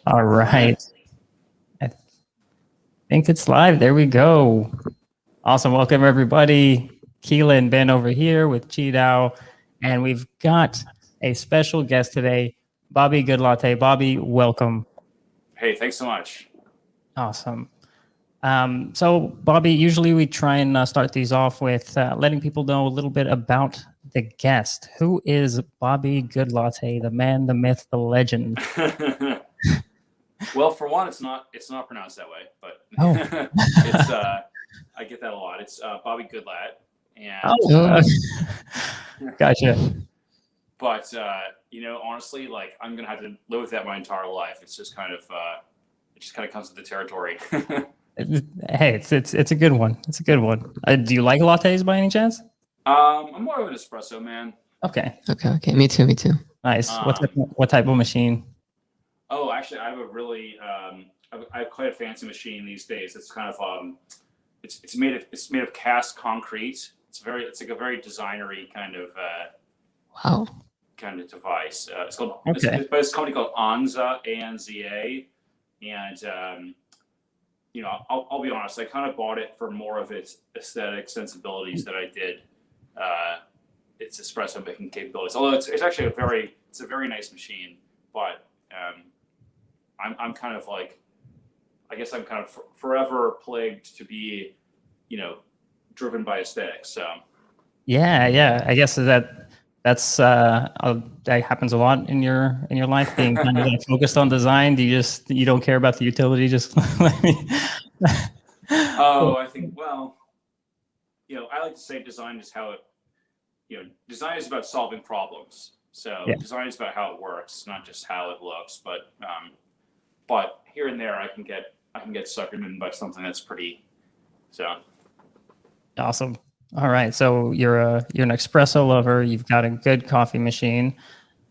All right. I think it's live. There we go. Awesome. Welcome, everybody. Kila and Ben over here with QiDao. And we've got a special guest today, Bobby Goodlatte. Bobby, welcome. Hey, thanks so much. Awesome. So, Bobby, usually we try and start these off with letting people know a little bit about the guest. Who is Bobby Goodlatte, the man, the myth, the legend? Well, for one, it's not pronounced that way, but it's I get that a lot. It's Bobby Goodlatte, and Gotcha. But honestly, like I'm gonna have to live with that my entire life. It's just kind of it just kind of comes with the territory. Hey, it's a good one. It's a good one. Do you like lattes by any chance? I'm more of an espresso man. Okay. Me too. Nice. What type of machine? Oh, actually, I have a really I have quite a fancy machine these days. It's kind of it's made of cast concrete. It's like a very designery kind of kind of device. It's called it's by this company called Anza, A-N-Z-A, and I'll be honest. I kind of bought it for more of its aesthetic sensibilities that I did its espresso making capabilities. Although it's actually a very nice machine, but I'm kind of like, I guess I'm kind of forever plagued to be, driven by aesthetics. So Yeah. I guess that happens a lot in your life, being kind of like focused on design. You don't care about the utility? Just let me. I think, well, I like to say design is how it, design is about solving problems. So design is about how it works, not just how it looks. But here and there, I can get suckered in by something that's pretty. So awesome. All right. So you're an espresso lover. You've got a good coffee machine.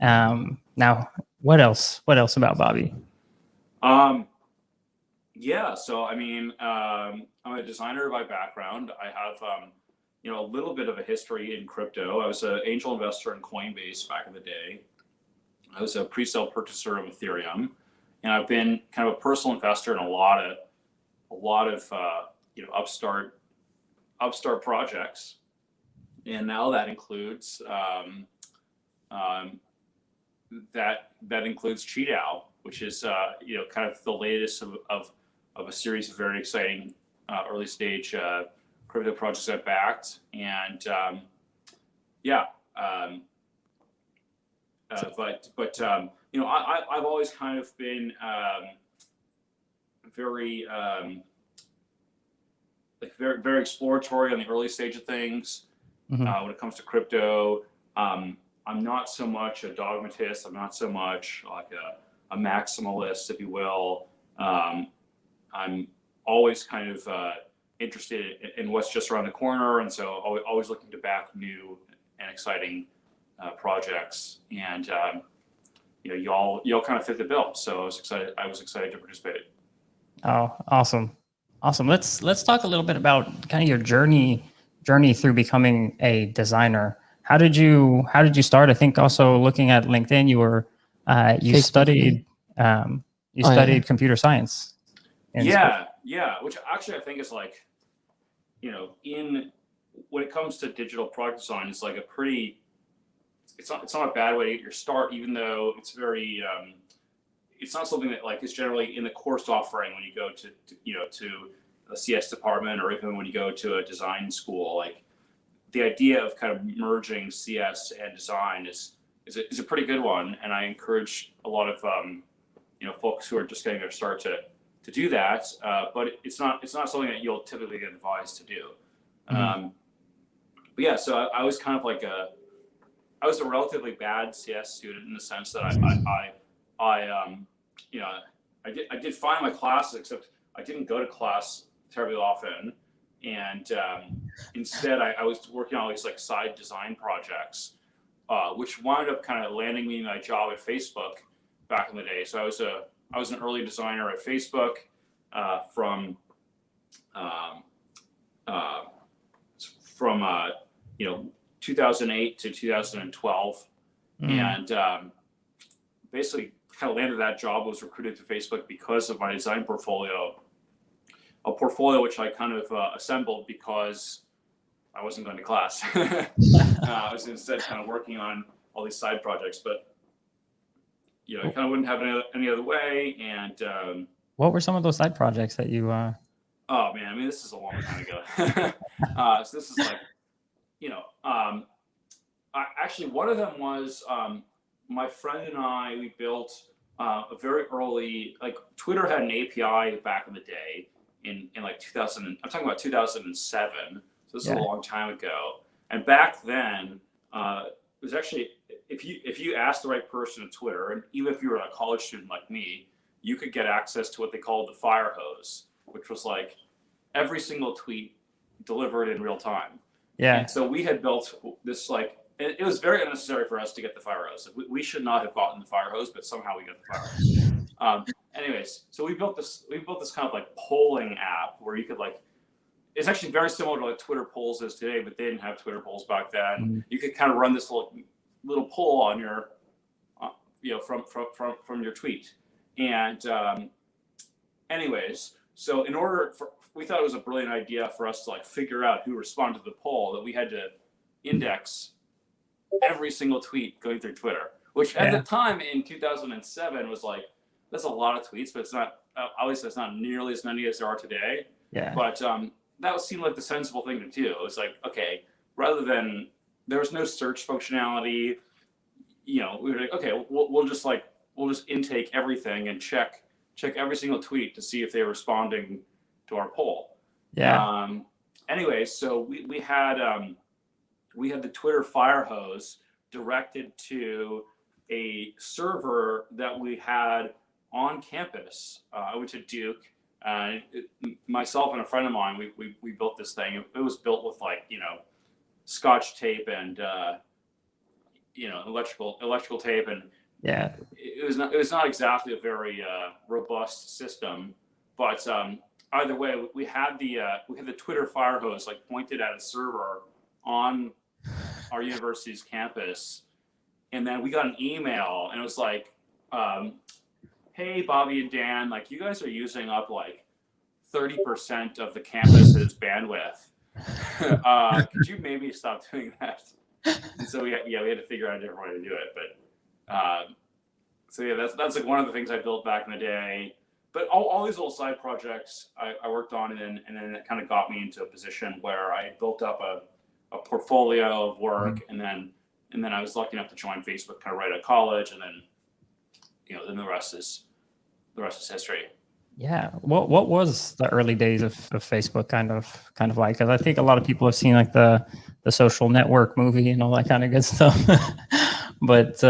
Now, what else about Bobby? Yeah. So I mean, I'm a designer by background. I have a little bit of a history in crypto. I was an angel investor in Coinbase back in the day. I was a pre-sale purchaser of Ethereum, and I've been kind of a personal investor in a lot of upstart projects, and now that includes that includes QiDao, which is kind of the latest of a series of very exciting early stage crypto projects I've backed, and I've always kind of been very very exploratory on the early stage of things. When it comes to crypto. I'm not so much a dogmatist. I'm not so much like a maximalist, if you will. I'm always kind of interested in what's just around the corner, and so always looking to back new and exciting projects. And y'all kind of fit the bill, so I was excited to participate. Oh, awesome. Let's talk a little bit about kind of your journey through becoming a designer. How did you start? I think also looking at LinkedIn, you studied computer science. Yeah, which actually I think is like, when it comes to digital product design, it's like it's not a bad way to get your start, even though it's very it's not something that like is generally in the course offering when you go to a CS department, or even when you go to a design school. Like the idea of kind of merging CS and design is a pretty good one, and I encourage a lot of folks who are just getting their start to do that. But it's not something that you'll typically get advised to do. But yeah, so I was kind of like I was a relatively bad CS student in the sense that I did fine in my classes, except I didn't go to class terribly often, and instead I was working on these like side design projects, which wound up kind of landing me my job at Facebook back in the day. So I was an early designer at Facebook from 2008 to 2012, and basically kind of landed that job, was recruited to Facebook because of my design portfolio, a portfolio which I kind of assembled because I wasn't going to class. I was instead kind of working on all these side projects, but you know, I kind of wouldn't have it any other way. And what were some of those side projects that you? Oh man, I mean, this is a long time ago. So this is like, you know, actually one of them was my friend and I. We built a very early, like Twitter had an API back in the day in like 2000. I'm talking about 2007. So this is a long time ago. And back then, it was actually, if you asked the right person at Twitter, and even if you were a college student like me, you could get access to what they called the fire hose, which was like every single tweet delivered in real time. Yeah. And so we had built this, like, it was very unnecessary for us to get the fire hose. We should not have gotten the fire hose, but somehow we got the fire hose. Anyways, so we built this kind of like polling app where you could like, it's actually very similar to like Twitter polls is today, but they didn't have Twitter polls back then. Mm-hmm. You could kind of run this little poll on your, you know, from your tweet. And anyways, so in order for, we thought it was a brilliant idea for us to like figure out who responded to the poll, that we had to index every single tweet going through Twitter, which at the time in 2007 was like, that's a lot of tweets, but it's not, obviously it's not nearly as many as there are today. Yeah. But that seemed like the sensible thing to do. It was like, okay, rather than, there was no search functionality, you know, we were like, okay, we'll just intake everything and check every single tweet to see if they're responding to our poll. Yeah. Anyway, so we had the Twitter fire hose directed to a server that we had on campus. I went to Duke. Myself and a friend of mine, we built this thing. It was built with like, you know, Scotch tape and you know, electrical tape, and it was not exactly a very robust system. But either way, we had the Twitter fire hose like pointed at a server on our university's campus, and then we got an email, and it was like, hey, Bobby and Dan, like you guys are using up like 30% of the campus's bandwidth. Could you maybe stop doing that? And so we had to figure out a different way to do it. But so yeah, that's like one of the things I built back in the day. But all these little side projects I worked on, and then it kind of got me into a position where I built up a portfolio of work, and then I was lucky enough to join Facebook kind of right out of college, and then, you know, then the rest is history. Yeah. What was the early days of Facebook kind of like? Because I think a lot of people have seen like the Social Network movie and all that kind of good stuff. But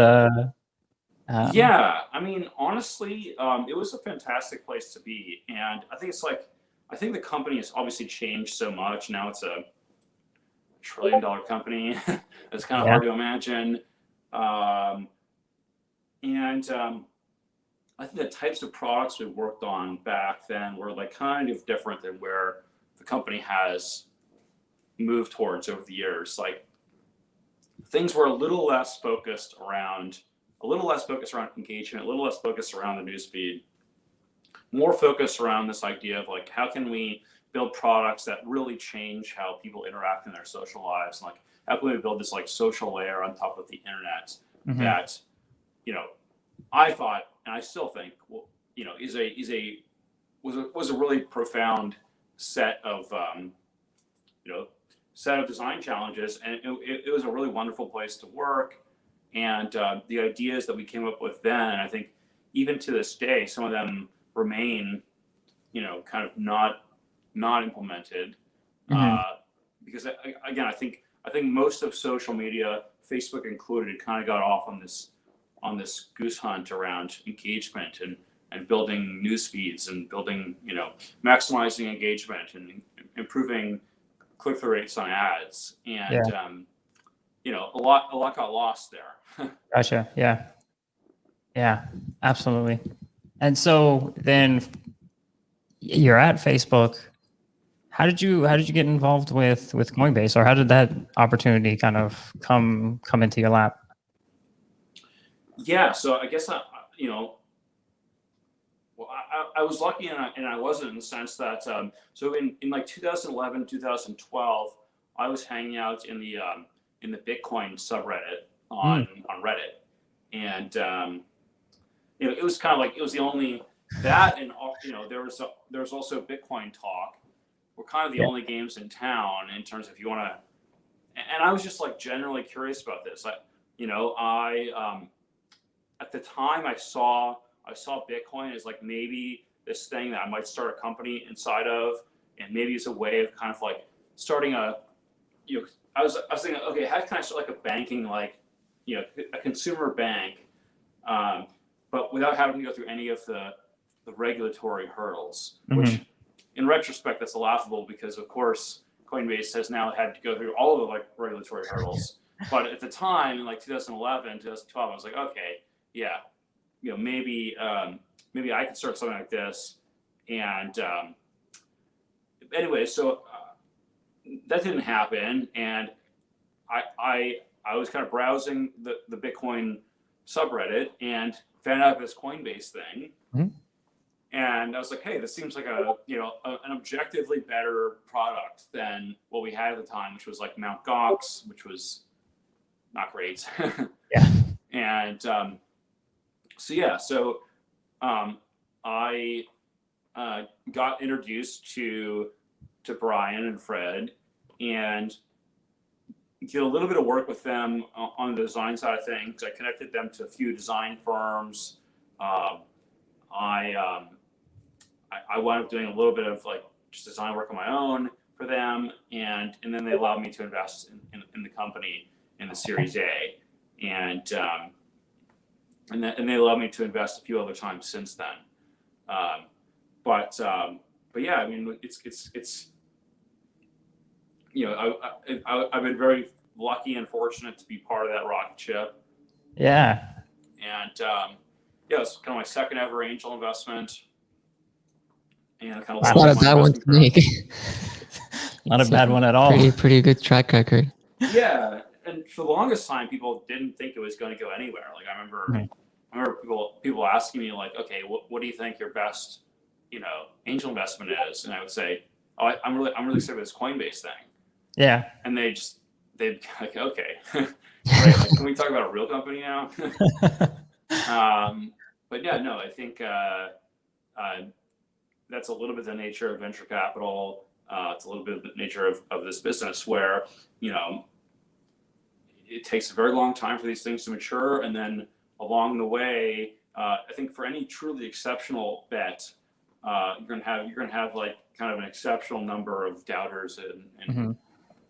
yeah, I mean, honestly, it was a fantastic place to be, and I think the company has obviously changed so much. Now it's a $1 trillion company. It's kind of hard to imagine. I think the types of products we worked on back then were like kind of different than where the company has moved towards over the years. Like things were a little less focused around engagement, a little less focused around the newsfeed, more focused around this idea of like, how can we build products that really change how people interact in their social lives? And like, how can we build this like social layer on top of the internet that, you know, I thought, and I still think, well, you know, was a really profound set of design challenges, and it was a really wonderful place to work. And the ideas that we came up with then, I think even to this day, some of them remain, you know, kind of not implemented, because again, I think most of social media, Facebook included, kind of got off on this goose hunt around engagement and building news feeds and building, you know, maximizing engagement and improving click-through rates on ads. And, you know, a lot got lost there. Gotcha. Yeah. Yeah, absolutely. And so then you're at Facebook. How did you get involved with Coinbase, or how did that opportunity kind of come into your lap? Yeah, so I guess well, I was lucky and I wasn't, in the sense that so in like 2011, 2012, I was hanging out in the Bitcoin subreddit on Reddit, and it was kind of like, it was the only that, and there was also Bitcoin Talk. We're kind of the Yeah. only games in town in terms of, if you want to. And I was just like generally curious about this. I at the time I saw Bitcoin as like maybe this thing that I might start a company inside of, and maybe it's a way of kind of like starting I was thinking, okay, how can I start like a banking, like, a consumer bank, but without having to go through any of the regulatory hurdles, which in retrospect, that's laughable, because of course Coinbase has now had to go through all of the like regulatory hurdles. But at the time, in like 2011, 2012, I was like, okay, yeah, maybe I could start something like this. And anyway, so that didn't happen, and I was kind of browsing the Bitcoin subreddit and found out this Coinbase thing. And I was like, hey, this seems like an objectively better product than what we had at the time, which was like Mt. Gox, which was not great. Yeah. And so I got introduced to Brian and Fred, and did a little bit of work with them on the design side of things. I connected them to a few design firms. I wound up doing a little bit of like just design work on my own for them, and then they allowed me to invest in the company in the Series A, and they allowed me to invest a few other times since then. But yeah, I mean, it's I've been very lucky and fortunate to be part of that rocket ship. Yeah. And yeah, it's kind of my second ever angel investment. And kind of it's not a bad one to make. Not a bad one at all. Pretty good track record. Yeah, and for the longest time, people didn't think it was going to go anywhere. Like I remember people asking me like, okay, what do you think your best, angel investment is? And I would say, oh, I'm really excited about this Coinbase thing. Yeah. And they'd be like, okay, right, like, can we talk about a real company now? But yeah, no, I think that's a little bit the nature of venture capital. It's a little bit of the nature of this business, where it takes a very long time for these things to mature, and then along the way, I think for any truly exceptional bet, you're gonna have like kind of an exceptional number of doubters and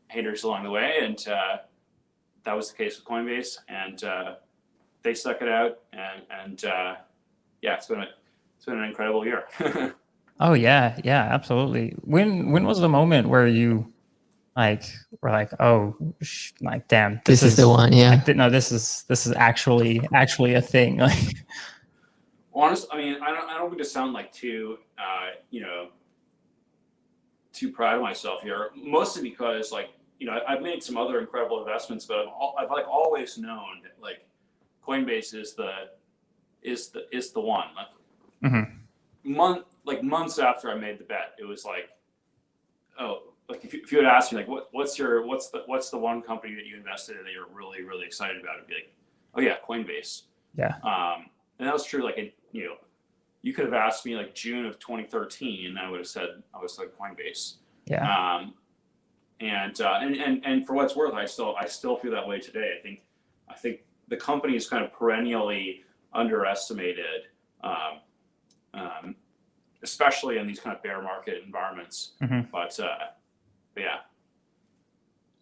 haters along the way, and that was the case with Coinbase, and they stuck it out, and yeah, it's been an incredible year. Oh yeah, absolutely. When was the moment where you were like, oh, like damn, this is the one? Yeah. No, this is actually a thing. Like, honestly, I mean, I don't mean to sound like too proud of myself here. Mostly because I've made some other incredible investments, but I've like always known that like Coinbase is the one. Like months after I made the bet, it was like, oh, like if you had asked me like what's the one company that you invested in that you're really, really excited about, it'd be like, oh yeah, Coinbase. Yeah. And that was true. Like you could have asked me like June of 2013, and I would have said I was like Coinbase. Yeah. And for what it's worth, I still feel that way today. I think the company is kind of perennially underestimated, especially in these kind of bear market environments. But yeah.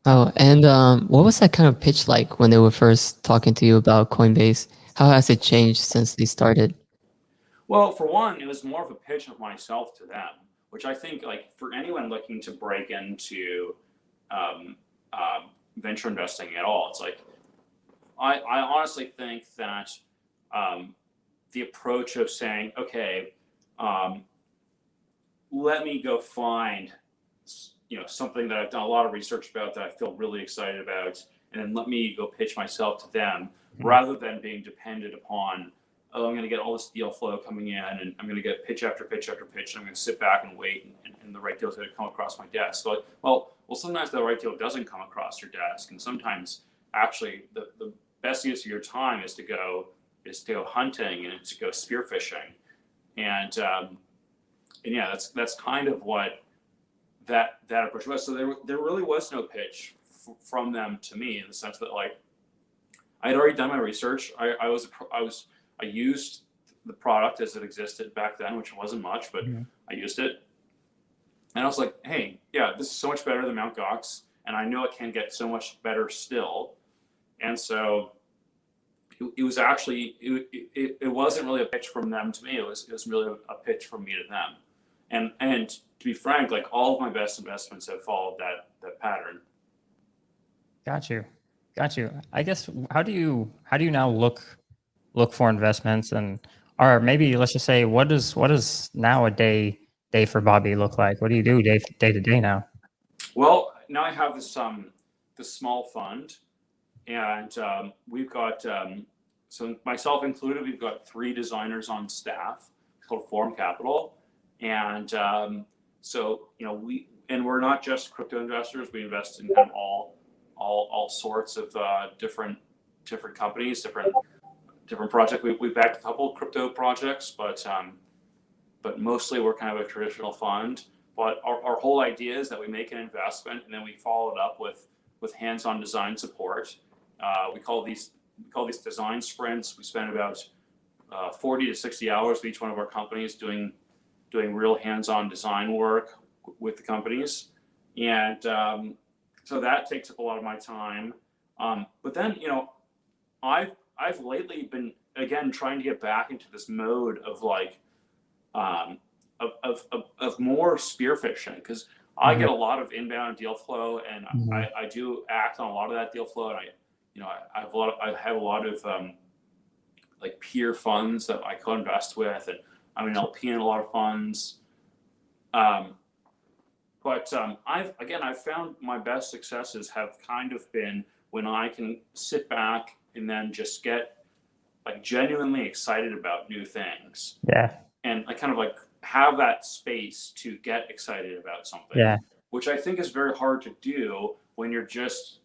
Oh, and what was that kind of pitch like when they were first talking to you about Coinbase? How has it changed since they started? Well, for one, it was more of a pitch of myself to them, which I think, like, for anyone looking to break into venture investing at all, it's like, I honestly think that the approach of saying, okay, let me go find something that I've done a lot of research about, that I feel really excited about, and then let me go pitch myself to them, rather than being dependent upon, oh, I'm going to get all this deal flow coming in, and I'm going to get pitch after pitch after pitch, and I'm going to sit back and wait, and the right deal is going to come across my desk. So, well, sometimes the right deal doesn't come across your desk, and sometimes actually the best use of your time is to go hunting and to go spearfishing, and yeah, that's kind of what that approach was. So there really was no pitch from them to me, in the sense that, like, I had already done my research. I used the product as it existed back then, which wasn't much, but I used it. And I was like, hey, yeah, this is so much better than Mt. Gox, and I know it can get so much better still. And so it was actually, it wasn't really a pitch from them to me. It was really a pitch from me to them. And to be frank, like, all of my best investments have followed that pattern. Got you. I guess, how do you now look for investments, or maybe let's just say, what does now a day for Bobby look like? What do you do day to day now? Well, now I have this small fund, and we've got so myself included, we've got 3 designers on staff. It's called Forum Capital, and so, you know, we're not just crypto investors. We invest in kind of all sorts of different companies, different projects. We backed a couple of crypto projects, but mostly we're kind of a traditional fund. But our whole idea is that we make an investment, and then we follow it up with hands-on design support. We call these design sprints. We spend about 40 to 60 hours with each one of our companies doing real hands-on design work with the companies, and so that takes up a lot of my time. But then, you know, I've lately been, again, trying to get back into this mode of, like, of more spearfishing, because I get a lot of inbound deal flow, and I do act on a lot of that deal flow, and I have a lot of like peer funds that I co-invest with, and I'm an LP in a lot of funds. But I've found my best successes have kind of been when I can sit back and then just get, like, genuinely excited about new things. Yeah. And I kind of, like, have that space to get excited about something. Yeah. Which I think is very hard to do when you're just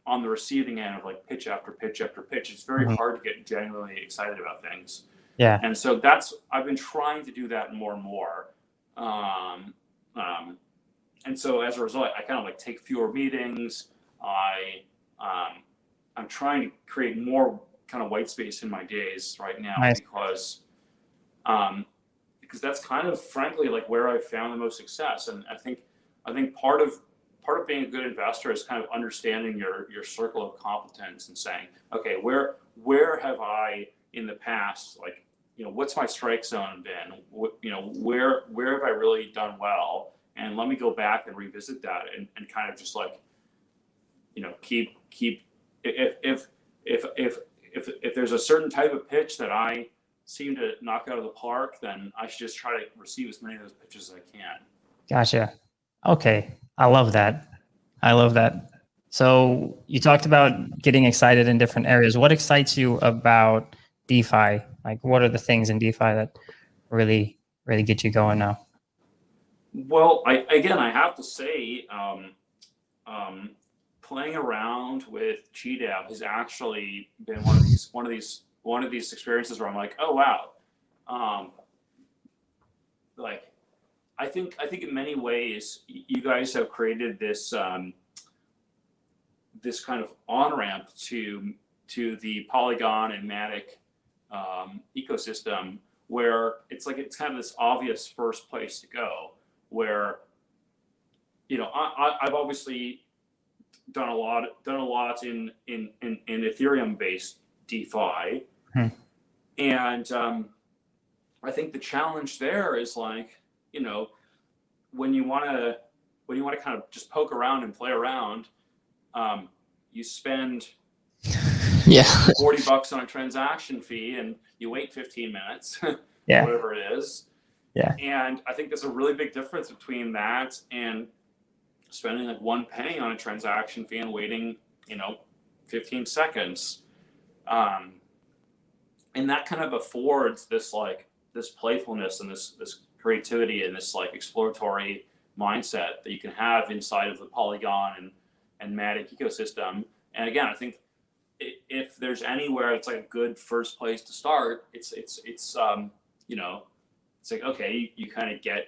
on the receiving end of, like, pitch after pitch after pitch. It's very hard to get genuinely excited about things. Yeah. And so I've been trying to do that more and more. And so as a result, I kind of, like, take fewer meetings. I'm trying to create more kind of white space in my days right now. Nice. Because that's kind of, frankly, like, where I've found the most success. And I think part of being a good investor is kind of understanding your circle of competence and saying, okay, where have I in the past, like, you know, what's my strike zone been? You know, where have I really done well? And let me go back and revisit that, and kind of just, like, you know, keep if there's a certain type of pitch that I seem to knock out of the park, then I should just try to receive as many of those pitches as I can. Gotcha. Okay. I love that. So you talked about getting excited in different areas. What excites you about DeFi? Like, what are the things in DeFi that really get you going now? Well, I have to say, playing around with QiDao has actually been one of these experiences where I'm like, oh wow, like, I think in many ways you guys have created this this kind of on-ramp to the Polygon and Matic ecosystem, where it's kind of this obvious first place to go, where, you know, I've obviously done a lot in Ethereum based DeFi, and I think the challenge there is, like, you know, when you want to kind of just poke around and play around, you spend $40 on a transaction fee and you wait 15 minutes, whatever it is. Yeah. And I think there's a really big difference between that and spending, like, 1 penny on a transaction fee and waiting, you know, 15 seconds. And that kind of affords this playfulness and this creativity and this like exploratory mindset that you can have inside of the Polygon and Matic ecosystem. And again, I think if there's anywhere it's like a good first place to start, it's you know, it's like, okay, you kind of get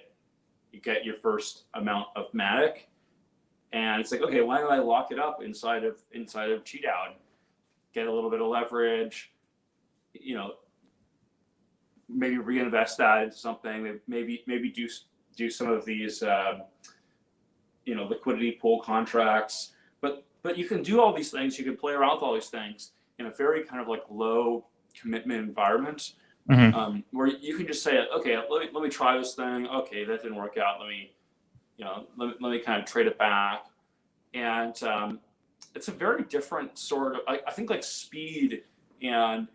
your first amount of Matic, and it's like, okay, why don't I lock it up inside of QiDao and get a little bit of leverage, you know, maybe reinvest that into something, maybe do some of these you know, liquidity pool contracts, but you can do all these things, you can play around with all these things in a very kind of like low commitment environment. Where you can just say, okay, let me try this thing. Okay, that didn't work out. Let me kind of trade it back. And it's a very different sort of, I think like speed and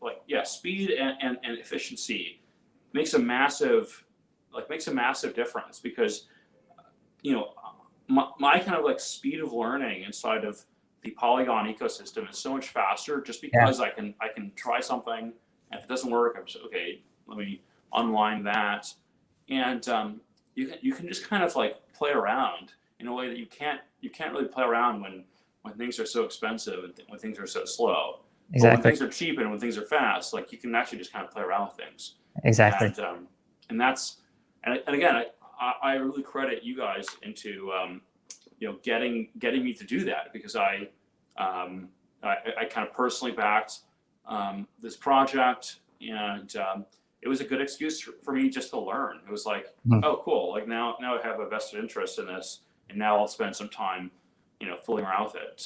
like, yeah, speed and efficiency makes a massive difference, because, you know, my kind of like speed of learning inside of the Polygon ecosystem is so much faster, just because I can try something. And if it doesn't work, I'm just, okay, let me unwind that. And you can just kind of like play around in a way that you can't really play around when things are so expensive and when things are so slow. Exactly. But when things are cheap and when things are fast, like you can actually just kind of play around with things. Exactly. And that's, and again, I really credit you guys into you know, getting me to do that, because I kind of personally backed this project, and it was a good excuse for me just to learn. It was like, oh, cool, like now I have a vested interest in this, and now I'll spend some time, you know, fooling around with it.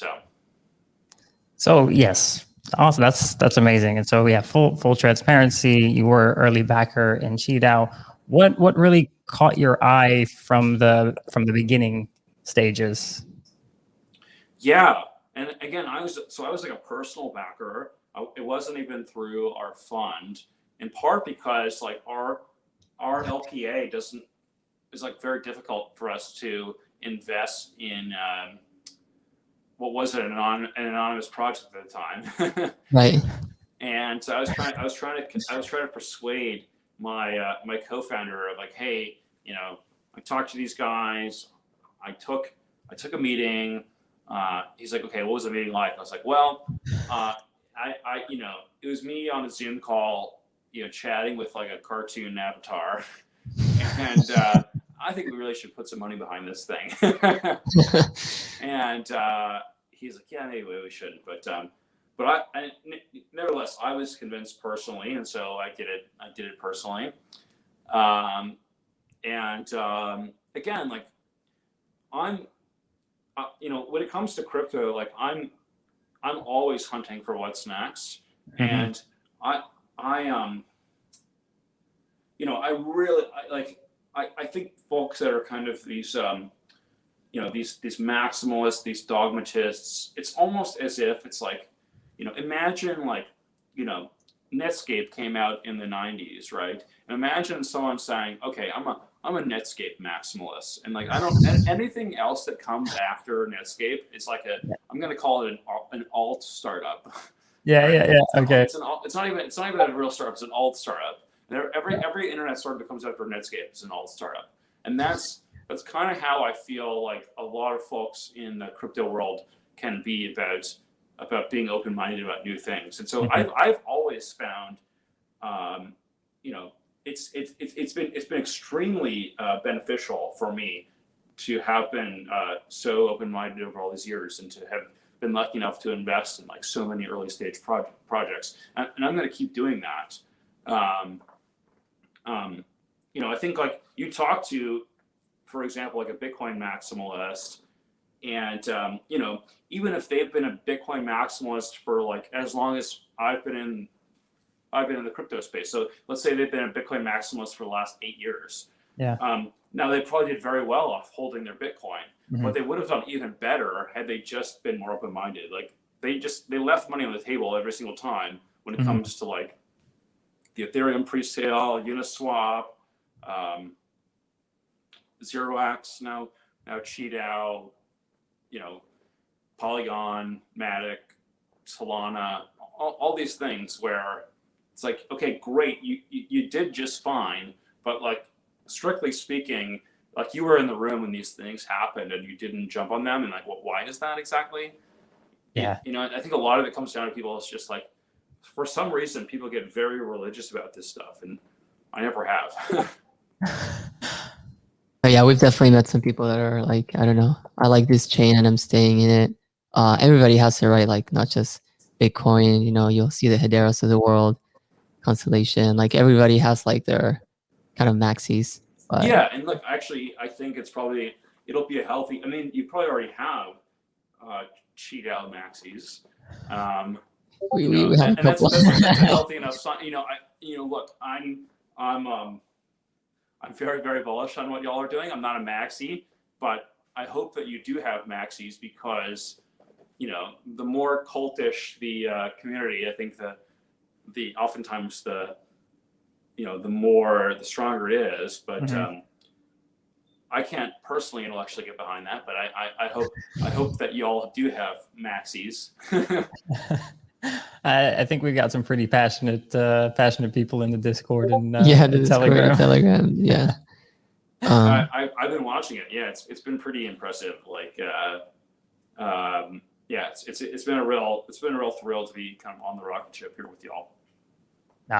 So yes, awesome. That's amazing. And so we have full transparency. You were early backer in QiDao. What really caught your eye from the beginning stages? Yeah, and again, I was like a personal backer. It wasn't even through our fund, in part because like our LPA is like very difficult for us to invest in what was it, an anonymous project at the time. Right. And so I was trying to persuade my my co-founder of like, hey, you know, I talked to these guys, I took a meeting. He's like, okay, what was the meeting like? I was like, well, I you know, it was me on a Zoom call, you know, chatting with like a cartoon avatar, and I think we really should put some money behind this thing. And he's like, yeah, maybe we shouldn't, but I nevertheless, I was convinced personally, and so I did it personally. Again, like I'm, you know, when it comes to crypto, like I'm always hunting for what's next, and you know, I think folks that are kind of these you know, these maximalists, these dogmatists, it's almost as if it's like, you know, imagine like, you know, Netscape came out in the 90s, right? And imagine someone saying, okay, I'm a Netscape maximalist, and like I don't, anything else that comes after Netscape is like I'm going to call it an alt startup. Yeah. Okay. It's not even a real startup. It's an alt startup. And every internet startup that comes after Netscape is an alt startup, and that's kind of how I feel like a lot of folks in the crypto world can be about being open-minded about new things. And so I've always found, you know, it's been extremely beneficial for me to have been so open-minded over all these years, and to have been lucky enough to invest in like so many early stage projects, and I'm going to keep doing that. You know, I think like you talk to, for example, like a Bitcoin maximalist, and you know, even if they've been a Bitcoin maximalist for like as long as I've been in the crypto space. So let's say they've been a Bitcoin maximalist for the last 8 years. Yeah. Now they probably did very well off holding their Bitcoin, but they would have done even better had they just been more open-minded. Like they left money on the table every single time when it comes to like the Ethereum pre-sale, Uniswap, 0x, now QiDao, you know, Polygon, Matic, Solana, all these things where it's like, okay, great, you did just fine, but like strictly speaking, like you were in the room when these things happened and you didn't jump on them, and like, why is that exactly? Yeah. You know, I think a lot of it comes down to people. It's just like, for some reason, people get very religious about this stuff, and I never have. But yeah, we've definitely met some people that are like, I don't know, I like this chain and I'm staying in it. Everybody has to, right? Like not just Bitcoin, you know, you'll see the Hederos of the world, Constellation, like everybody has like their kind of maxis. But Yeah, and look, actually, I think it'll be a healthy. I mean, you probably already have QiDao Maxis. we have a And that's couple. that's a healthy enough sign. Look, I'm very, very bullish on what y'all are doing. I'm not a maxi, but I hope that you do have maxis, because, the more cultish the community, I think the oftentimes the stronger it is. But I can't personally intellectually get behind that, but I hope that y'all do have maxis. I think we got some pretty passionate people in the Discord and Yeah, the Discord Telegram. and Telegram. Yeah. I've been watching it. Yeah, it's been pretty impressive. Like, yeah, it's been a real thrill to be kind of on the rocket ship here with y'all.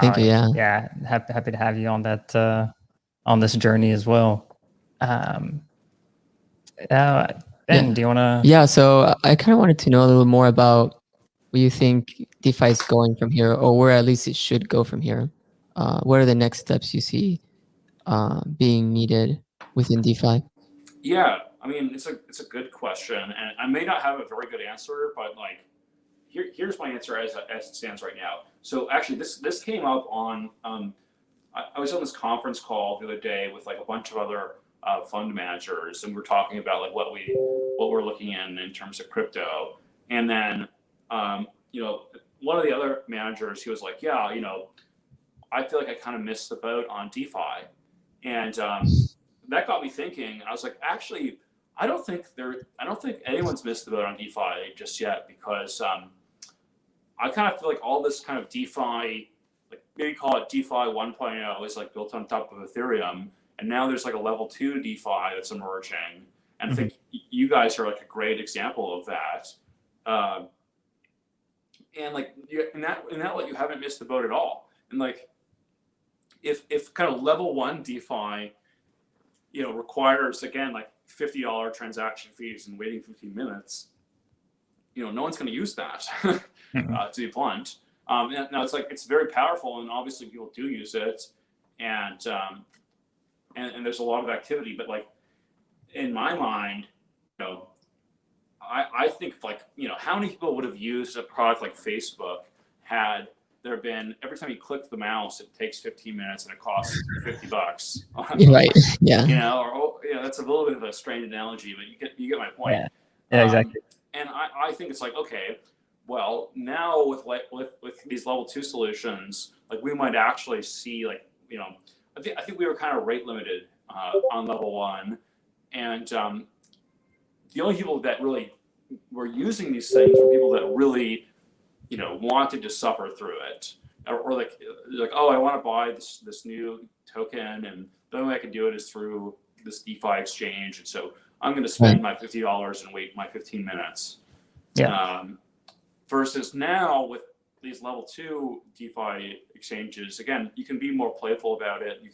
Thank you. Yeah. Yeah. Happy to have you on that on this journey as well. Ben, do you want to? Yeah. So I kind of wanted to know a little more about where you think DeFi is going from here, or where at least it should go from here. What are the next steps you see being needed within DeFi? Yeah, I mean, it's a good question, and I may not have a very good answer, but like, here's my answer as it stands right now. So actually, this came up on I was on this conference call the other day with like a bunch of other fund managers, and we're talking about like what we're looking in terms of crypto, and then one of the other managers, he was like, yeah, I feel like I kind of missed the boat on DeFi, and that got me thinking. I was like, actually, I don't think anyone's missed the boat on DeFi just yet, because I kind of feel like all this kind of DeFi, like maybe call it DeFi 1.0, is like built on top of Ethereum, and now there's like a level 2 DeFi that's emerging, and I think you guys are like a great example of that. And like in that way, you haven't missed the boat at all. And like, if kind of level 1 DeFi, requires, again, like $50 transaction fees and waiting 15 minutes, no one's going to use that, to be blunt. Now it's very powerful, and obviously people do use it, and there's a lot of activity. But like, in my mind, I think, like, how many people would have used a product like Facebook had there been, every time you click the mouse, it takes 15 minutes and it costs $50. Right. Yeah. That's a little bit of a strange analogy, but you get my point. Yeah, exactly. And I think it's like, okay, well, now with these level 2 solutions, like, we might actually see, like, I think we were kind of rate limited on level 1, and the only people that really were using these things were people that really, wanted to suffer through it, or like, oh, I want to buy this new token, and the only way I can do it is through this DeFi exchange, and so I'm going to spend my $50 and wait my 15 minutes. Yeah. Versus now with these level 2 DeFi exchanges, again, you can be more playful about it. You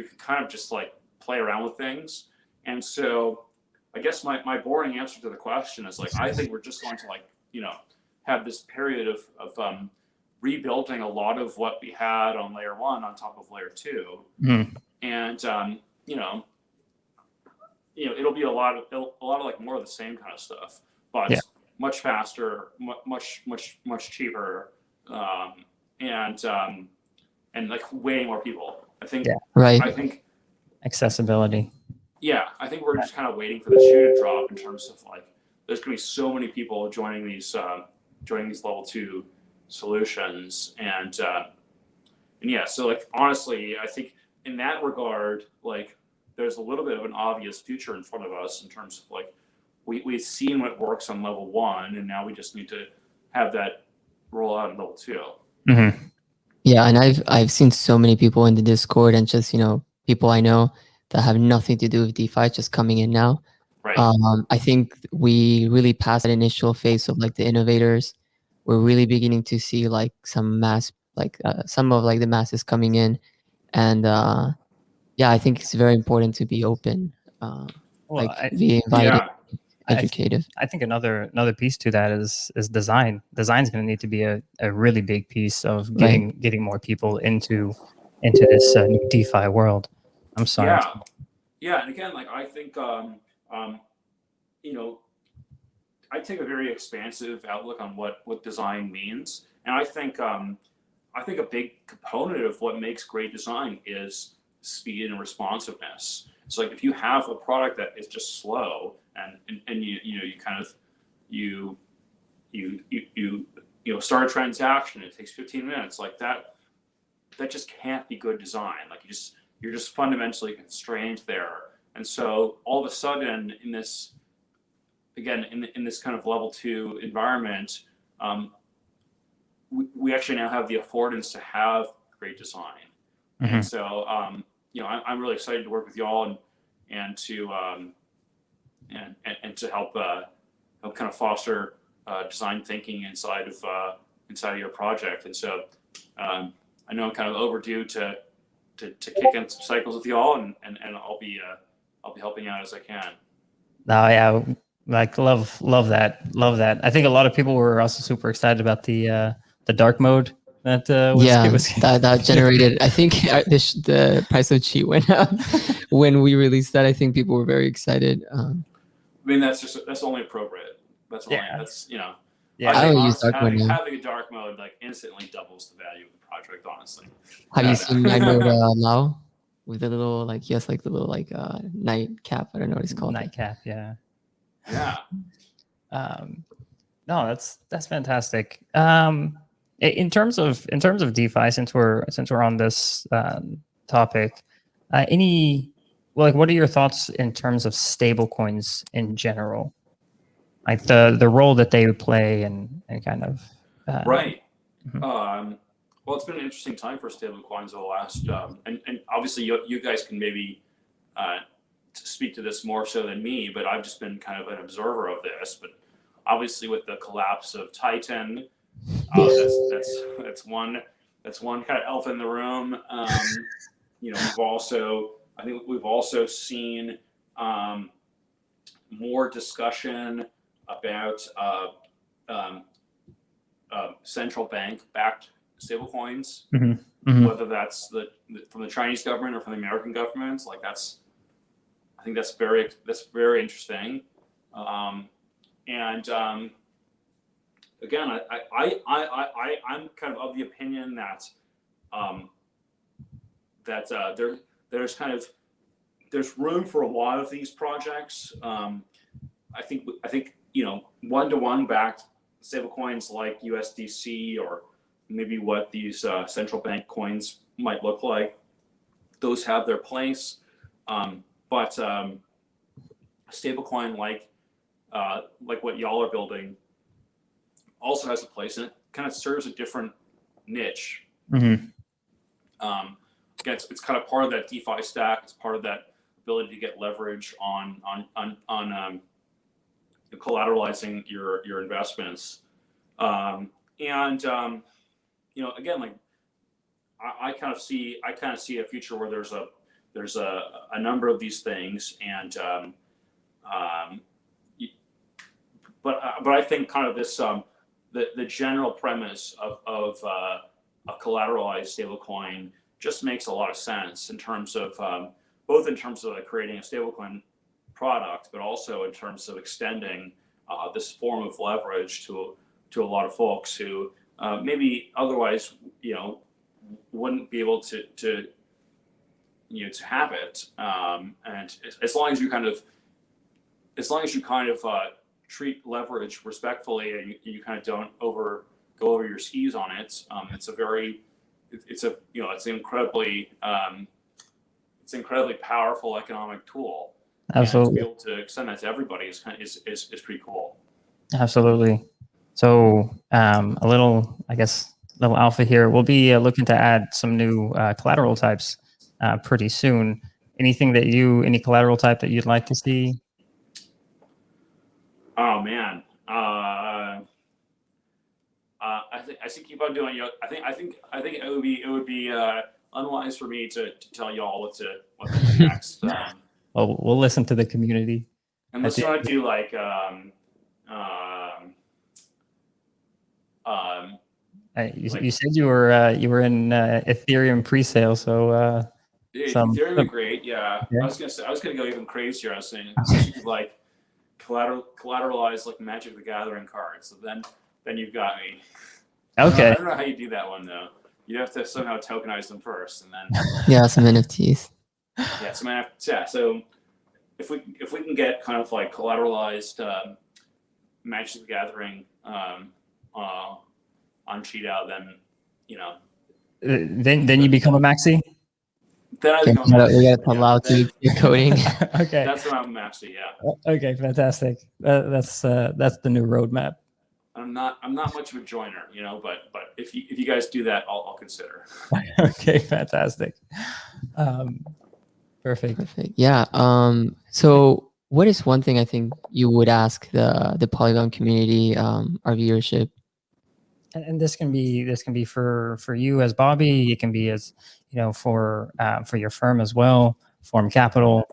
can kind of just like play around with things, and so I guess my boring answer to the question is, like, I think we're just going to, like, have this period of rebuilding a lot of what we had on layer 1 on top of layer 2, and it'll be a lot of like more of the same kind of stuff, but much faster, much cheaper, and like way more people. I think. Yeah. Right. I think accessibility. Yeah, I think we're just kind of waiting for the shoe to drop in terms of, like, there's going to be so many people joining these level 2 solutions, and yeah, so like, honestly, I think in that regard, like, there's a little bit of an obvious future in front of us in terms of, like, we've seen what works on level 1, and now we just need to have that roll out in level 2. Mm-hmm. Yeah, and I've seen so many people in the Discord and just, you know, people I know that have nothing to do with DeFi just coming in now. Right. I think we really passed that initial phase of like the innovators. We're really beginning to see like some mass, like some of like the masses coming in, and yeah, I think it's very important to be open, Well, like be inviting, Yeah. educative. I think another piece to that is design. Design's going to need to be a really big piece of Right. getting more people into this new DeFi world. I'm sorry. Yeah. Yeah. And again, like I think, you know, I take a very expansive outlook on what design means, and I think a big component of what makes great design is speed and responsiveness. So like if you have a product that is just slow and you kind of you start a transaction, it takes 15 minutes, like that just can't be good design. Like you're just fundamentally constrained there. And so all of a sudden in this kind of level 2 environment, we actually now have the affordance to have great design. Mm-hmm. And so I'm really excited to work with y'all and to help kind of foster design thinking inside of your project. And so I know I'm kind of overdue to kick in some cycles with y'all, and I'll be helping out as I can. No, yeah, like love that. I think a lot of people were also super excited about the dark mode that that generated. I think the price of cheat went up when we released that. I think people were very excited. I mean, that's only appropriate. That's Yeah, I don't use dark mode now. Having a dark mode like instantly doubles the value of the project. Honestly, have you seen my mode now with the little like the little like night cap? I don't know what it's called. Night cap, yeah. Yeah. No, that's fantastic. In terms of DeFi, since we're on this topic, what are your thoughts in terms of stablecoins in general, like the role that they play and kind of right. Mm-hmm. Well, it's been an interesting time for stablecoins over the last, and obviously you guys can maybe speak to this more so than me, but I've just been kind of an observer of this. But obviously, with the collapse of Titan, that's one kind of elephant in the room. We've also seen more discussion about central bank backed stablecoins, Mm-hmm. Mm-hmm. whether that's from the Chinese government or from the American governments. Like I think that's very interesting. Again, I'm kind of the opinion that there's room for a lot of these projects. I think one-to-one backed stablecoins like USDC, or maybe what these central bank coins might look like, those have their place. But a stablecoin like what y'all are building also has a place, and it kind of serves a different niche. Mm-hmm. Again, it's kind of part of that DeFi stack. It's part of that ability to get leverage on collateralizing your investments. Again, like I kind of see a future where there's a number of these things, and but I think kind of this the general premise of a collateralized stablecoin just makes a lot of sense in terms of both in terms of like creating a stablecoin product, but also in terms of extending this form of leverage to a lot of folks who maybe otherwise wouldn't be able to have it. And as long as you kind of treat leverage respectfully, and you kind of don't go over your skis on it, it's an incredibly powerful economic tool. Absolutely. And to be able to extend that to everybody is pretty cool. Absolutely. So a little, I guess, little alpha here. We'll be looking to add some new collateral types pretty soon. Anything that any collateral type that you'd like to see? Oh man, I think keep on doing. I think it would be unwise for me to tell y'all what to do next. Well, we'll listen to the community. Unless you want to do like you said you were in Ethereum pre-sale, so Ethereum would be great. Yeah, I was gonna go even crazier. I was saying you could like collateralize like Magic the Gathering cards. So then you've got me. Okay. I don't know how you do that one though. You have to somehow tokenize them first, and then yeah, some NFTs. Yeah, so if we can get kind of like collateralized Magic the Gathering on QiDao, then then you become a maxi. Then I become we got to allow to coding. Okay, that's when I'm a maxi. Yeah. Okay, fantastic. That's the new roadmap. I'm not much of a joiner, but if you guys do that, I'll consider. Okay, fantastic. Perfect. Yeah. So what is one thing I think you would ask the Polygon community, our viewership? And this can be for you as Bobby. It can be as for your firm as well, Form Capital.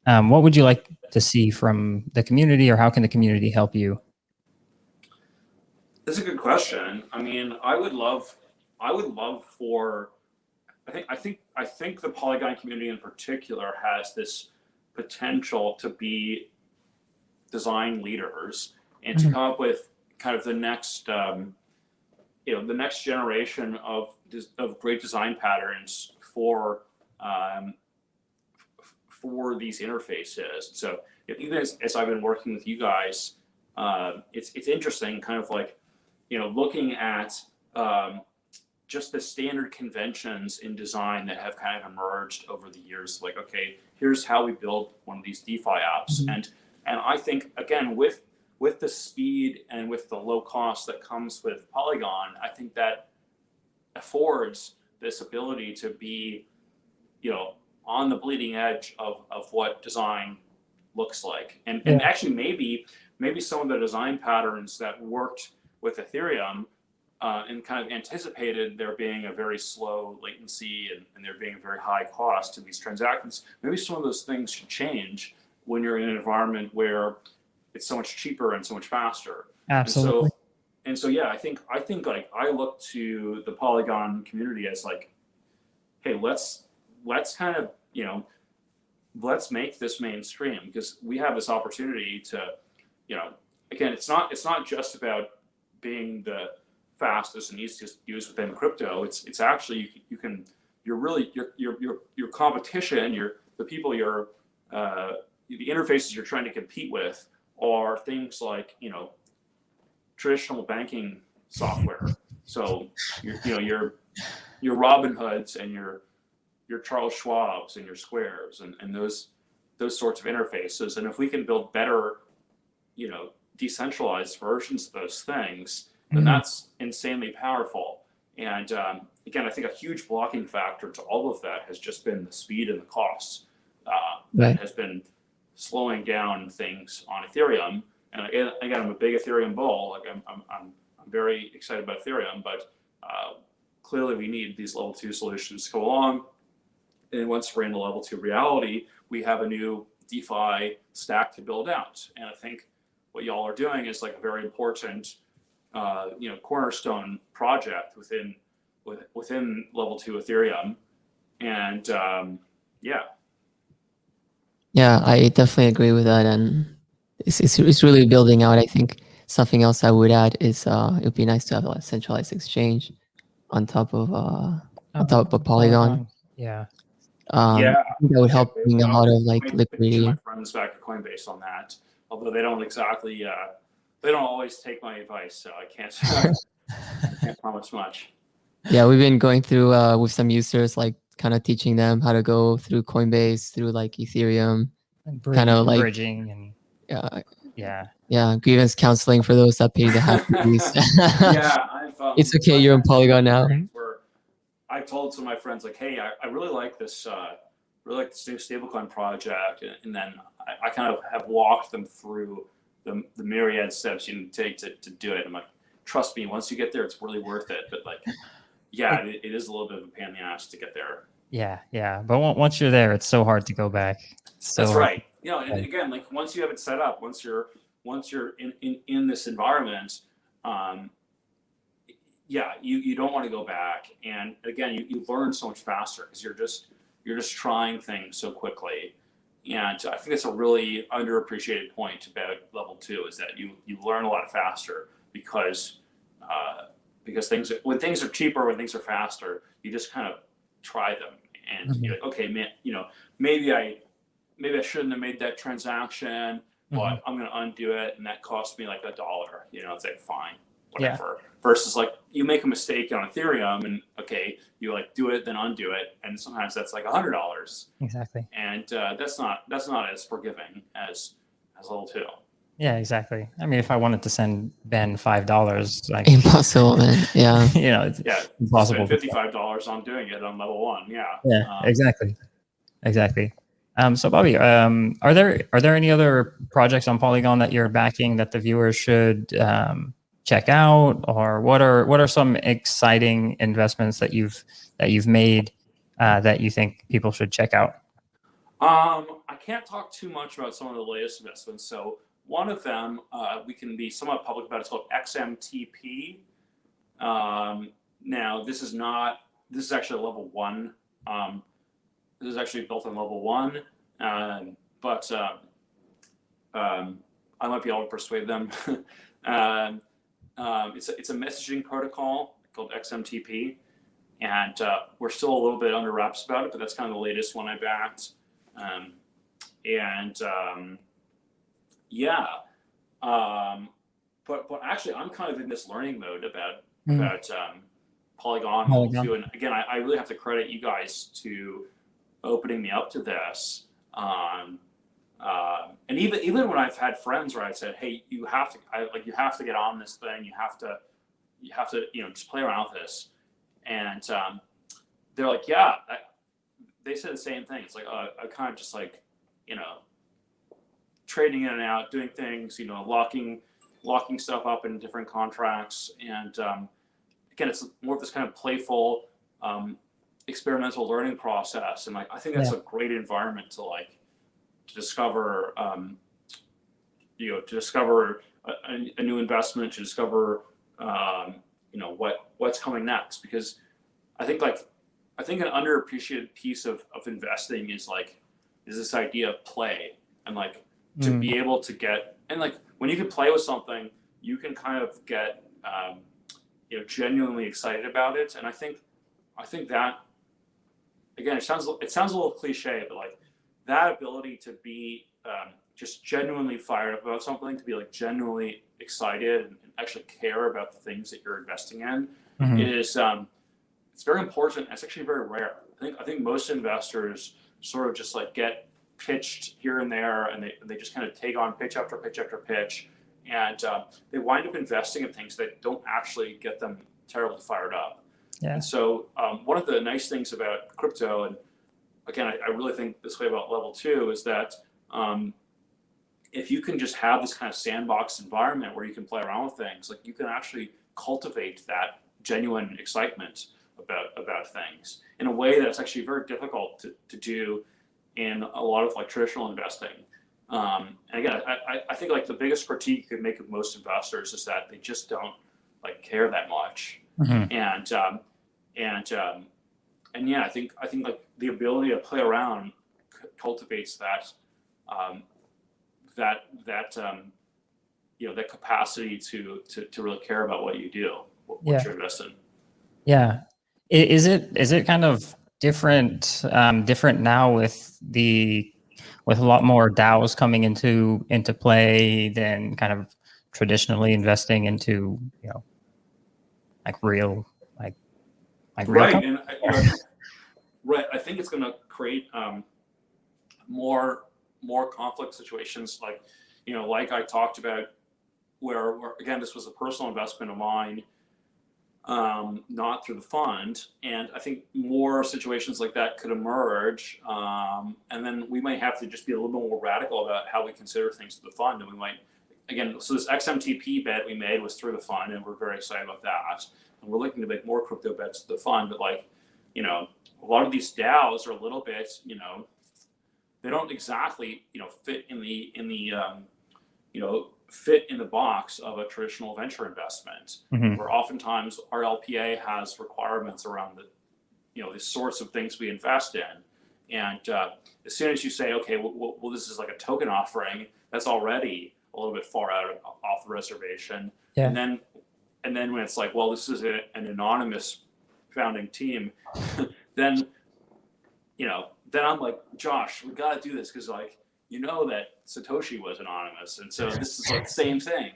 What would you like to see from the community, or how can the community help you? That's a good question. I mean, I would love for. I think the Polygon community in particular has this potential to be design leaders and to come up with kind of the next, the next generation of great design patterns for these interfaces. So even as I've been working with you guys, it's interesting, kind of like, looking at just the standard conventions in design that have kind of emerged over the years. Like, okay, here's how we build one of these DeFi apps, and I think again with the speed and with the low cost that comes with Polygon, I think that affords this ability to be, on the bleeding edge of what design looks like, and actually maybe some of the design patterns that worked with Ethereum. And kind of anticipated there being a very slow latency and there being a very high cost to these transactions. Maybe some of those things should change when you're in an environment where it's so much cheaper and so much faster. Absolutely. And so yeah, I think like I look to the Polygon community as like, hey, let's kind of let's make this mainstream, because we have this opportunity to again, it's not just about being the fastest and easiest to use within crypto. It's actually your competition, the people the interfaces you're trying to compete with are things like traditional banking software. So your Robin Hoods and your Charles Schwabs and your Squares and those sorts of interfaces. And if we can build better decentralized versions of those things, then that's insanely powerful. And again, I think a huge blocking factor to all of that has just been the speed and the costs that has been slowing down things on Ethereum. And again, I'm a big Ethereum bull. Like I'm very excited about Ethereum, but clearly we need these level 2 solutions to go along. And once we're in the level 2 reality, we have a new DeFi stack to build out. And I think what y'all are doing is like a very important cornerstone project within level 2 Ethereum. And yeah, I definitely agree with that, and it's really building out. I think something else I would add is it would be nice to have a centralized exchange on top of Polygon. Yeah. I think that would help bring a lot of like liquidity. My friends back at Coinbase on that, although they don't exactly they don't always take my advice, so I can't promise much. Yeah, we've been going through with some users, like kind of teaching them how to go through Coinbase, through like Ethereum, kind of like bridging and Yeah, grievance counseling for those that pay the half fees. Yeah, It's okay. You're in Polygon now. Where I've told some of my friends like, hey, I really like this, really like this new stablecoin project, and then I kind of have walked them through the myriad steps you take to do it. I'm like, trust me, once you get there, it's really worth it. But like, yeah, it is a little bit of a pain in the ass to get there. Yeah. But once you're there, it's so hard to go back. That's right. You know, and again, like once you have it set up, once you're in this environment, yeah, you don't want to go back. And again, you learn so much faster because you're just trying things so quickly. And I think that's a really underappreciated point about level 2 is that you learn a lot faster because when things are cheaper, when things are faster, you just kind of try them and you're like, okay, man, you know, maybe I shouldn't have made that transaction, but I'm going to undo it. And that cost me like $1, you know, it's like, fine, whatever. Yeah. Versus like you make a mistake on Ethereum and okay, you like do it, then undo it. And sometimes that's like $100. Exactly. And that's not as forgiving as level 2. Yeah, exactly. I mean, if I wanted to send Ben $5, like impossible, man. Yeah. You know, it's impossible. $55 on doing it on level 1. Yeah. Yeah, exactly. So Bobby, are there any other projects on Polygon that you're backing that the viewers should check out, or what are some exciting investments that you've made that you think people should check out? I can't talk too much about some of the latest investments. So one of them we can be somewhat public about. It's called XMTP. Now this is actually a level 1. This is actually built on level 1, but I might be able to persuade them. It's a messaging protocol called XMTP, and we're still a little bit under wraps about it, but that's kind of the latest one I backed. But actually, I'm kind of in this learning mode about Polygon level 2, and again, I really have to credit you guys to opening me up to this. And even when I've had friends where I said, "Hey, you have to get on this thing. You have to, you know, just play around with this," and they're like, "Yeah." They said the same thing. It's like I kind of just like, you know, trading in and out, doing things, you know, locking stuff up in different contracts, and again, it's more of this kind of playful, experimental learning process, and like I think that's a great environment to discover, you know, to discover a new investment, to discover, you know, what's coming next. Because I think an underappreciated piece of investing is this idea of play, and like to be able to get, and like when you can play with something, you can kind of get, you know, genuinely excited about it. And I think that, again, it sounds a little cliche, but like that ability to be just genuinely fired up about something, to be like genuinely excited and actually care about the things that you're investing in, is it's very important. It's actually very rare. I think most investors sort of just like get pitched here and there, and they just kind of take on pitch after pitch after pitch, and they wind up investing in things that don't actually get them terribly fired up. Yeah. And so one of the nice things about crypto, and again, I really think this way about level 2, is that if you can just have this kind of sandbox environment where you can play around with things, like you can actually cultivate that genuine excitement about things in a way that's actually very difficult to do in a lot of like traditional investing. And again, I think like the biggest critique you could make of most investors is that they just don't like care that much. And yeah, I think like the ability to play around cultivates that you know, that capacity to really care about what you do, what you're investing in. Yeah. Is it kind of different now with a lot more DAOs coming into play than kind of traditionally investing into, you know, like real right. And you know, right, I think it's going to create more conflict situations. Like, like I talked about, where again, this was a personal investment of mine, not through the fund. And I think more situations like that could emerge. And then we might have to just be a little bit more radical about how we consider things to the fund. And we might, again, so this XMTP bet we made was through the fund, and we're very excited about that. And we're looking to make more crypto bets to the fund. But like, a lot of these DAOs are a little bit, they don't exactly, fit in the fit in the box of a traditional venture investment, where oftentimes our LPA has requirements around the sorts of things we invest in. And as soon as you say, okay, well, this is like a token offering, that's already a little bit far out off the reservation. Yeah. And then when it's like, well, this is an anonymous founding team, then I'm like, Josh, we got to do this because like, that Satoshi was anonymous, and so this is like the same thing.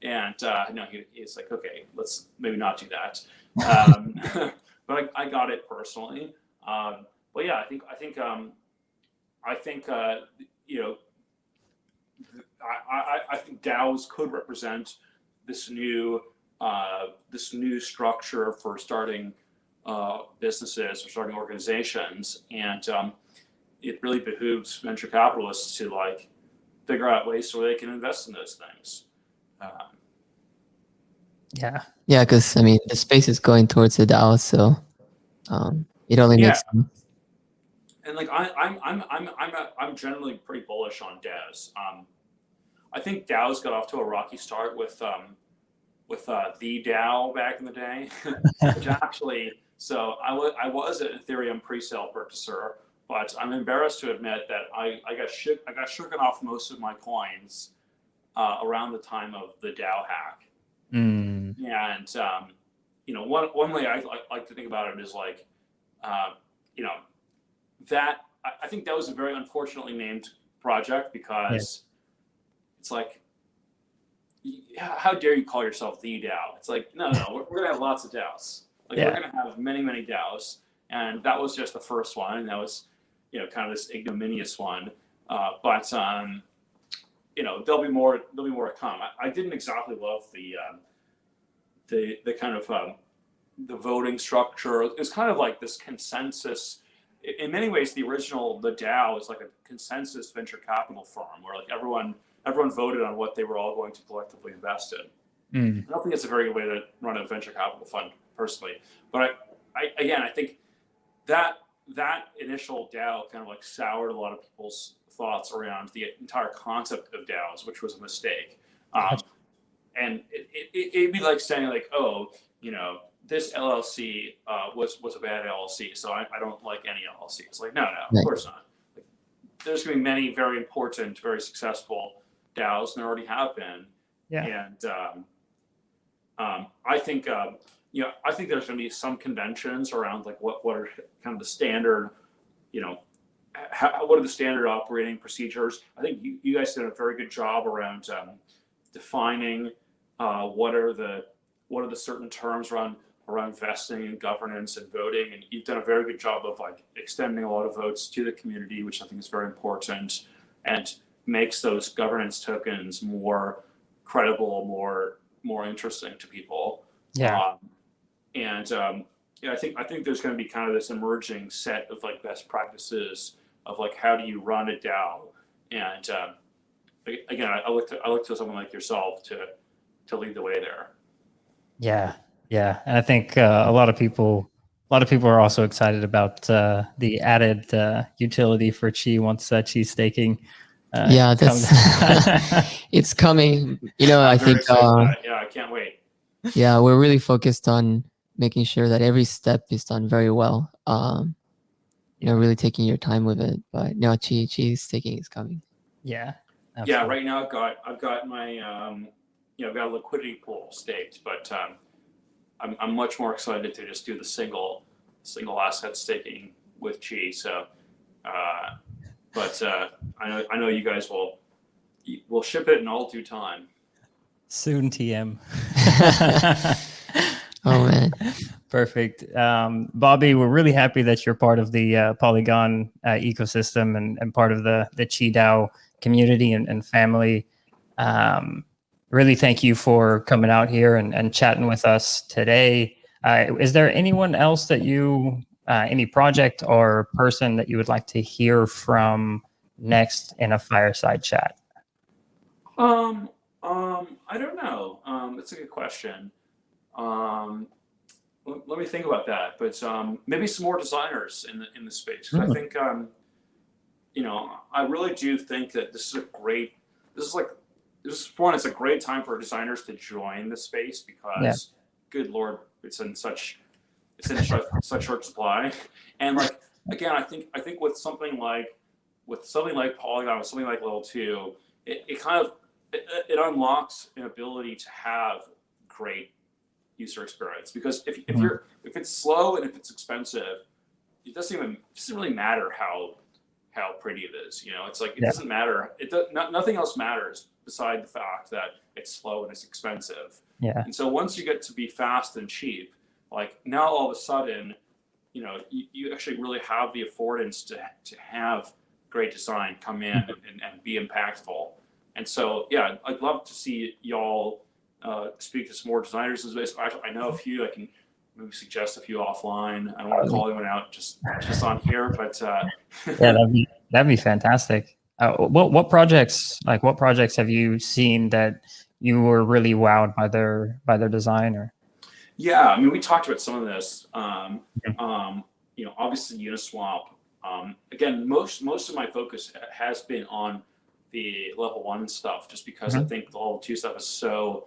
And no, he's like, okay, let's maybe not do that. But I got it personally. But yeah, I think I think DAOs could represent this new structure for starting businesses or starting organizations, and it really behooves venture capitalists to like figure out ways so they can invest in those things. Yeah, because I mean the space is going towards the DAO, so it only makes sense. And like I'm generally pretty bullish on DAOs. I think DAOs got off to a rocky start with the DAO back in the day, which actually. So I was an Ethereum pre-sale purchaser, but I'm embarrassed to admit that I got shooken off most of my coins around the time of the DAO hack. And one way I like to think about it is like, that I think that was a very unfortunately named project, because it's like, how dare you call yourself the DAO? It's like, no, we're gonna have lots of DAOs. Like we're gonna have many DAOs, and that was just the first one, and that was kind of this ignominious one. But there'll be more to come. I didn't exactly love the kind of the voting structure. It's kind of like this consensus. In many ways, the DAO is like a consensus venture capital firm, where like everyone voted on what they were all going to collectively invest in. I don't think it's a very good way to run a venture capital fund, personally. But I think that initial DAO kind of like soured a lot of people's thoughts around the entire concept of DAOs, which was a mistake. And it'd be like saying like, oh, this LLC was a bad LLC, so I don't like any LLC. It's like, no, of course not. Like, there's going to be many very important, very successful DAOs, and there already have been. Yeah. And I think there's going to be some conventions around like what are kind of the standard, what are the standard operating procedures. I think you guys did a very good job around defining what are the certain terms around vesting and governance and voting, and you've done a very good job of like extending a lot of votes to the community, which I think is very important and makes those governance tokens more credible, more interesting to people. I think there's going to be kind of this emerging set of like best practices of like how do you run a DAO, and again, I look to someone like yourself to lead the way there. Yeah, and I think a lot of people are also excited about the added utility for Qi once Qi staking. It's coming. I think. I can't wait. Yeah, we're really focused on making sure that every step is done very well. Really taking your time with it. But no, Qi staking is coming. Yeah. Absolutely. Yeah. Right now, I've got my I've got a liquidity pool staked, but I'm much more excited to just do the single asset staking with Qi. So, but I know you guys will ship it in all due time. Soon, TM. Oh man. Perfect. Bobby, we're really happy that you're part of the Polygon ecosystem and part of the QiDao community and family. Really thank you for coming out here and chatting with us today. Is there anyone else that you, any project or person that you would like to hear from next in a fireside chat? I don't know. That's a good question. Let me think about that. But maybe some more designers in the space. 'Cause I think I really do think that this is a great. This is one. It's a great time for designers to join the space because, good Lord, it's in such short supply. And like again, I think with something like Polygon, with something like Level 2, it kind of it unlocks an ability to have great user experience, because if it's slow and if it's expensive, it doesn't really matter how pretty it is. It's like it doesn't matter. Nothing else matters beside the fact that it's slow and it's expensive. Yeah. And so once you get to be fast and cheap, like now all of a sudden, you actually really have the affordance to have great design come in and be impactful. And so, yeah, I'd love to see y'all speak to some more designers in this space. I know a few. I can maybe suggest a few offline. I don't want to call anyone out just on here, but yeah, that'd be fantastic. What projects have you seen that you were really wowed by their design? Or yeah, I mean, we talked about some of this. Obviously Uniswap. Again, most of my focus has been on the Level 1 stuff, just because I think the Level 2 stuff is so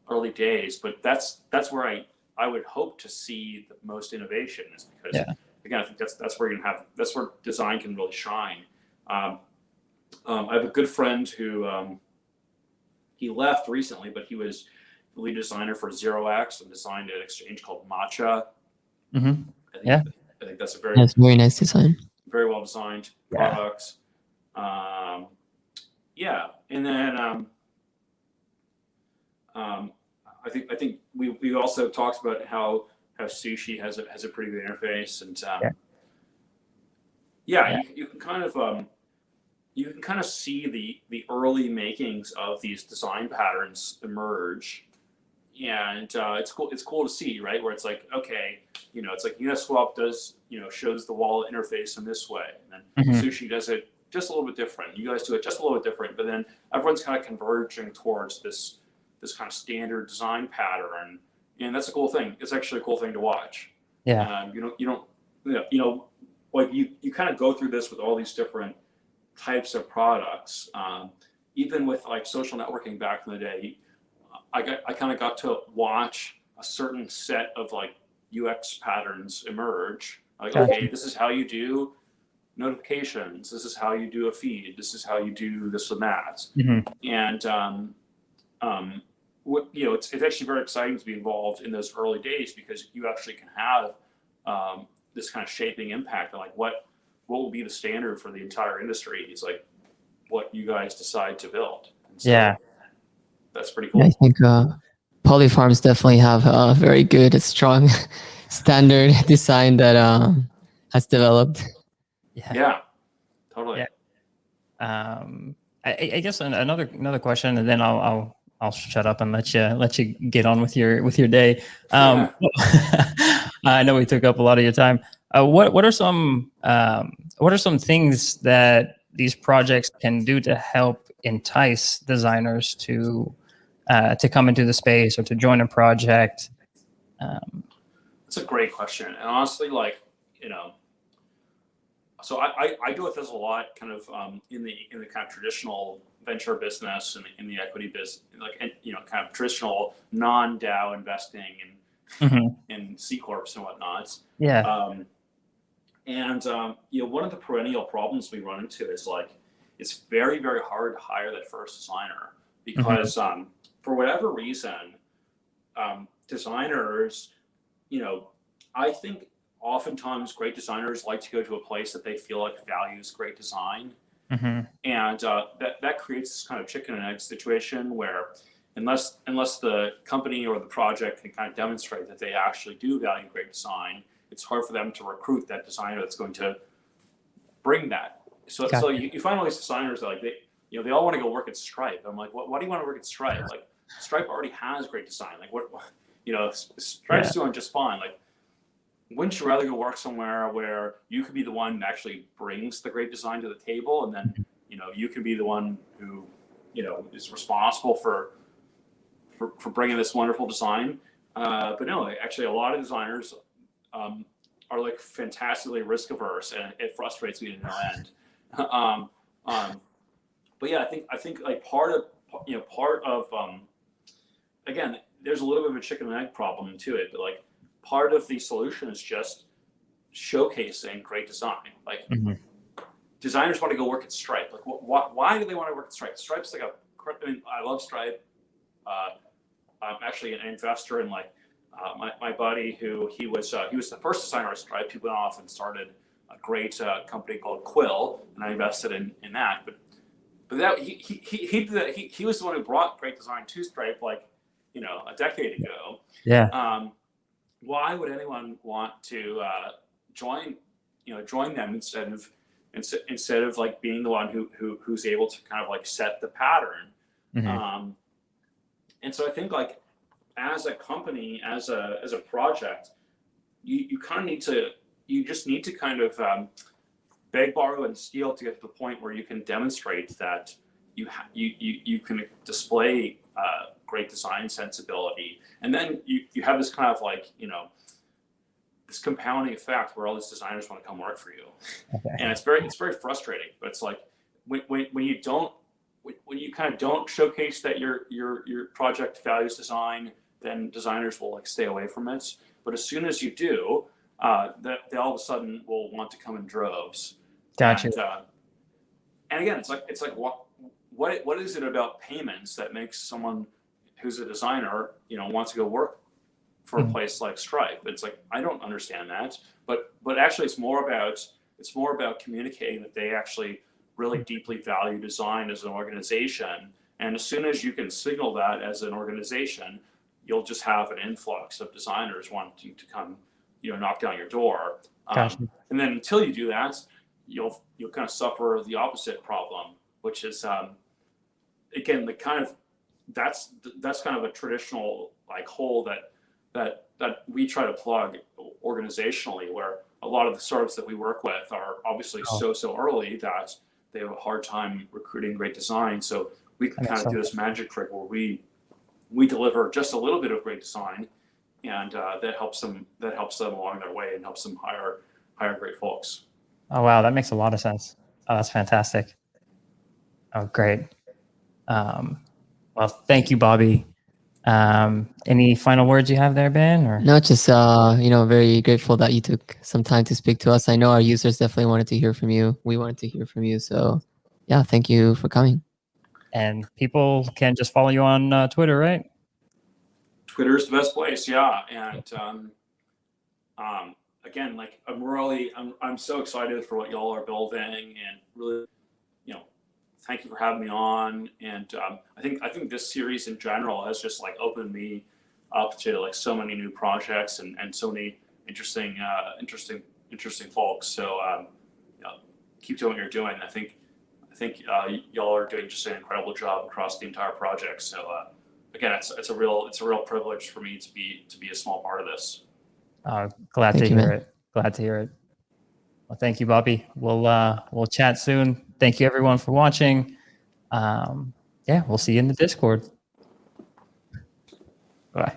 early days. But that's where I would hope to see the most innovation, is because again, I think that's where that's where design can really shine. I have a good friend who he left recently, but he was the lead designer for 0x and designed an exchange called Matcha. I think that's a very nice design. Very well designed products. And then I think we also talked about how Sushi has a pretty good interface, and you can kind of see the early makings of these design patterns emerge, and it's cool to see, right? Where it's like, okay, it's like Uniswap does shows the wallet interface in this way, and then Sushi does it just a little bit different. You guys do it just a little bit different, but then everyone's kind of converging towards this kind of standard design pattern, and that's a cool thing. It's actually a cool thing to watch. Yeah. Like you kind of go through this with all these different types of products. Even with like social networking back in the day, I kind of got to watch a certain set of like UX patterns emerge. Like, okay, this is how you do notifications. This is how you do a feed. This is how you do this and that. And it's actually very exciting to be involved in those early days, because you actually can have this kind of shaping impact on like what will be the standard for the entire industry. It's like what you guys decide to build. And so that's pretty cool. I think Poly Farms definitely have a very good, strong standard design that has developed. Yeah, totally. Yeah. I guess another question, and then I'll shut up and let you get on with your day. I know we took up a lot of your time. What are some things that these projects can do to help entice designers to come into the space or to join a project? That's a great question, and honestly, so I deal with this a lot, kind of in the kind of traditional venture business and in the equity business, kind of traditional non-DAO investing and in C corps and whatnot. One of the perennial problems we run into is like it's very, very hard to hire that first designer, because for whatever reason, designers, I think oftentimes great designers like to go to a place that they feel like values great design. And that creates this kind of chicken and egg situation where unless the company or the project can kind of demonstrate that they actually do value great design, it's hard for them to recruit that designer that's going to bring that. So you find all these designers that they all want to go work at Stripe. I'm like, why do you want to work at Stripe? Like, Stripe already has great design. Like, Stripe's doing just fine. Like, wouldn't you rather go work somewhere where you could be the one that actually brings the great design to the table, and then you can be the one who is responsible for bringing this wonderful design? But no, actually, a lot of designers are like fantastically risk averse, and it frustrates me to no end. But yeah, I think like part of again, there's a little bit of a chicken and egg problem to it, but like part of the solution is just showcasing great design. Like designers want to go work at Stripe. Like why do they want to work at Stripe? Stripe's like I love Stripe. I'm actually an investor in like my buddy who he was the first designer at Stripe. He went off and started a great company called Quill, and I invested in that. But that he was the one who brought great design to Stripe like a decade ago. Yeah. Why would anyone want to join them instead of like being the one who's able to kind of like set the pattern? And so I think like as a company, as a project, you kind of just need to kind of beg, borrow, and steal to get to the point where you can demonstrate that you can display great design sensibility, and then you have this kind of like this compounding effect where all these designers want to come work for you. And it's very frustrating. But it's like when you kind of don't showcase that your project values design, then designers will like stay away from it. But as soon as you do, they all of a sudden will want to come in droves. Gotcha. And again, it's like what is it about payments that makes someone who's a designer wants to go work for a place like Stripe? It's like, I don't understand that, but actually it's more about communicating that they actually really deeply value design as an organization. And as soon as you can signal that as an organization, you'll just have an influx of designers wanting to come knock down your door. Gotcha. And then until you do that, you'll kind of suffer the opposite problem, which is again the kind of that's kind of a traditional like hole that we try to plug organizationally, where a lot of the startups that we work with are obviously so early that they have a hard time recruiting great design. So we can kind of do this magic trick where we deliver just a little bit of great design, and that helps them along their way and helps them hire great folks. Oh wow, that makes a lot of sense. Oh, that's fantastic. Oh, great. Well, thank you, Bobby. Any final words you have there, Ben? Or No, just very grateful that you took some time to speak to us. I know our users definitely wanted to hear from you. We wanted to hear from you. So yeah, thank you for coming. And people can just follow you on Twitter, right? Twitter is the best place, yeah. And again, like I'm so excited for what y'all are building, and really, thank you for having me on. And I think this series in general has just like opened me up to like so many new projects and so many interesting folks. So keep doing what you're doing. I think y'all are doing just an incredible job across the entire project. So again, it's a real privilege for me to be a small part of this. Glad to hear it. Glad to hear it. Well, thank you, Bobby. We'll chat soon. Thank you, everyone, for watching. We'll see you in the Discord. Bye.